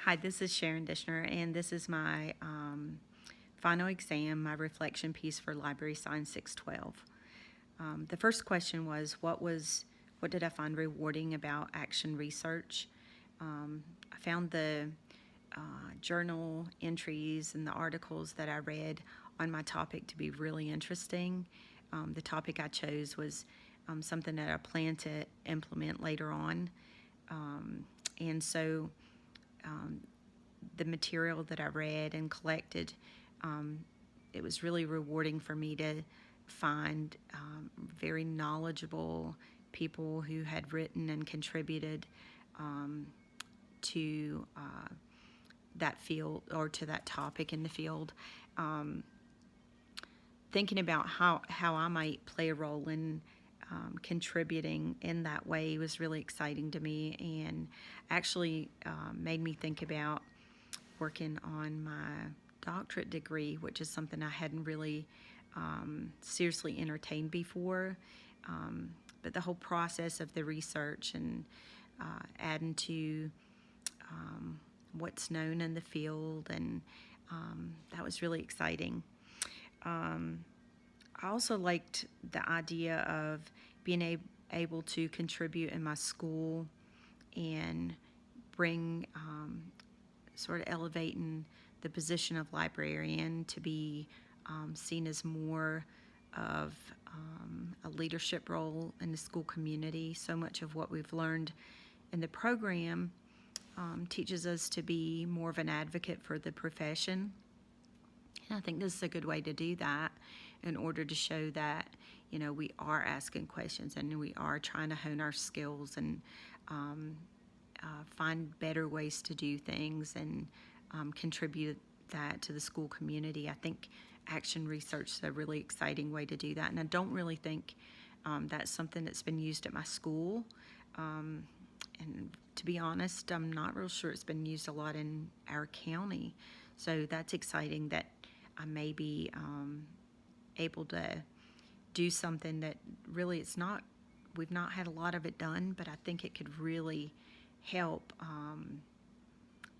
Hi, this is Sharon Dishner, and this is my final exam, my reflection piece for Library Science 612. The first question was, what did I find rewarding about action research? I found the journal entries and the articles that I read on my topic to be really interesting. The topic I chose was something that I plan to implement later on. And so the material that I read and collected, it was really rewarding for me to find very knowledgeable people who had written and contributed to that field or to that topic in the field. Thinking about how I might play a role in contributing in that way was really exciting to me, and actually made me think about working on my doctorate degree, which is something I hadn't really seriously entertained before. But the whole process of the research and adding to what's known in the field, and that was really exciting. I also liked the idea of being able to contribute in my school and bring sort of elevating the position of librarian to be seen as more of a leadership role in the school community. So much of what we've learned in the program teaches us to be more of an advocate for the profession. And I think this is a good way to do that in order to show that, we are asking questions and we are trying to hone our skills and find better ways to do things and contribute that to the school community. I think action research is a really exciting way to do that, and I don't really think that's something that's been used at my school. And to be honest, I'm not real sure it's been used a lot in our county. So that's exciting that I may be able to do something that really we've not had a lot of it done, but I think it could really help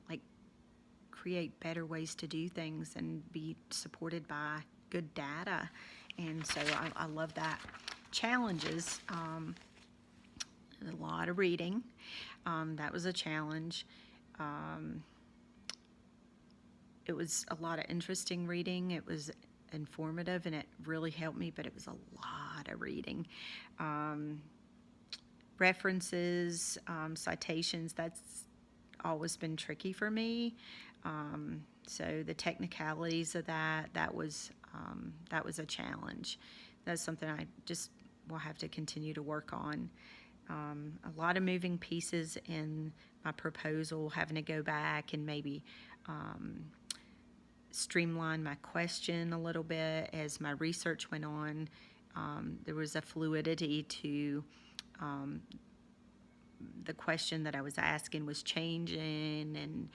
like create better ways to do things and be supported by good data. And so I love that. Challenges, a lot of reading. That was a challenge. It was a lot of interesting reading. It was informative and it really helped me, but it was a lot of reading. References, citations, that's always been tricky for me. So the technicalities of that was a challenge. That's something I just will have to continue to work on. A lot of moving pieces in my proposal, having to go back and maybe streamline my question a little bit as my research went on. There was a fluidity to the question that I was asking was changing, and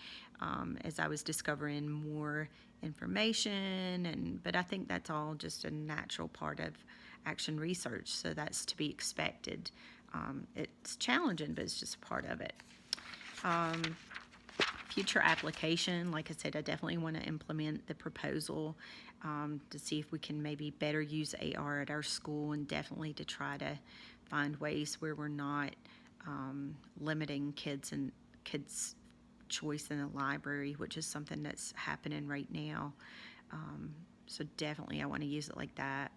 as I was discovering more information, but I think that's all just a natural part of action research, so that's to be expected. It's challenging, but it's just a part of it. Future application, like I said, I definitely want to implement the proposal to see if we can maybe better use AR at our school, and definitely to try to find ways where we're not limiting kids' choice in the library, which is something that's happening right now. So definitely I want to use it like that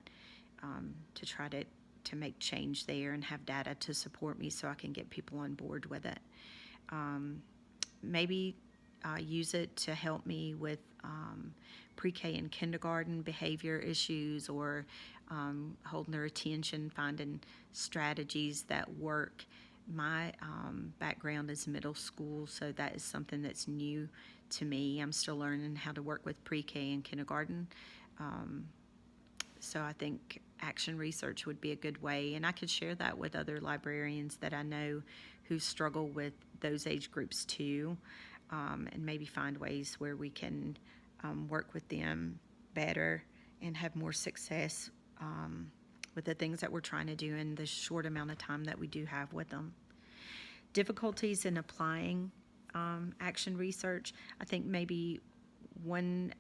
to try to make change there and have data to support me so I can get people on board with it. Maybe use it to help me with pre-K and kindergarten behavior issues, or holding their attention, finding strategies that work. My background is middle school, so that is something that's new to me. I'm still learning how to work with pre-K and kindergarten. So I think action research would be a good way, and I could share that with other librarians that I know who struggle with those age groups too, and maybe find ways where we can work with them better and have more success with the things that we're trying to do in the short amount of time that we do have with them. Difficulties in applying action research. I think maybe one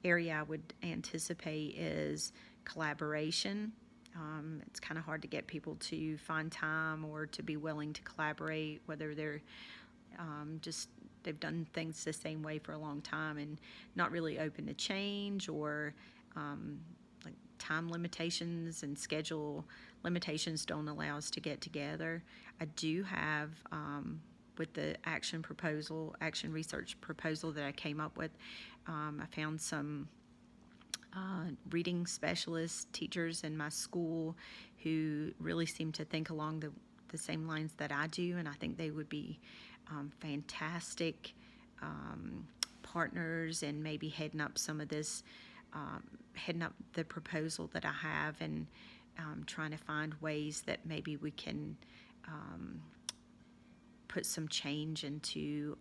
area I would anticipate is collaboration. It's kind of hard to get people to find time or to be willing to collaborate, whether they're just they've done things the same way for a long time and not really open to change, or like time limitations and schedule limitations don't allow us to get together. I do have with the action research proposal that I came up with, I found some reading specialist teachers in my school who really seem to think along the same lines that I do, and I think they would be fantastic partners, and maybe heading up some of this, heading up the proposal that I have, and trying to find ways that maybe we can put some change into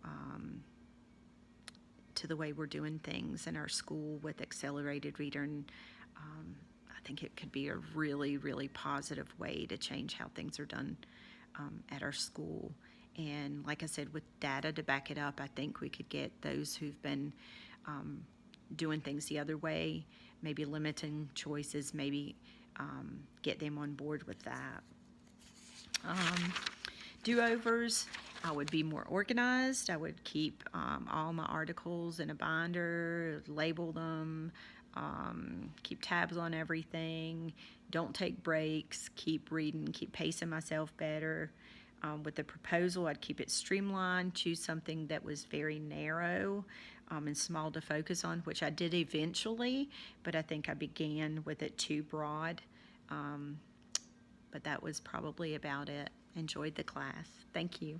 to the way we're doing things in our school with accelerated reader. And I think it could be a really, really positive way to change how things are done at our school. And like I said, with data to back it up, I think we could get those who've been doing things the other way, maybe limiting choices, maybe get them on board with that. Do-overs, I would be more organized. I would keep all my articles in a binder, label them, keep tabs on everything, don't take breaks, keep reading, keep pacing myself better. With the proposal, I'd keep it streamlined, choose something that was very narrow and small to focus on, which I did eventually, but I think I began with it too broad. But that was probably about it. Enjoyed the class. Thank you.